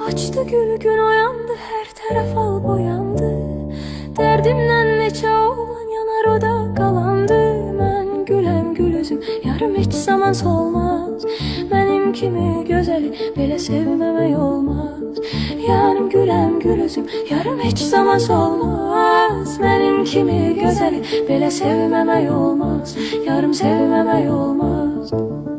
Açtı gül gün oyandı, her taraf al boyandı. Derdimden neçə oğlan yanar, o da qalandı. Mən güləm gül özüm, yarım heç zaman solmaz. Mənim kimi gözəli belə sevməmək olmaz. Yarım güləm gül özüm, yarım heç zaman solmaz. Mənim kimi gözəli belə sevməmək olmaz. Yarım sevməmək olmaz.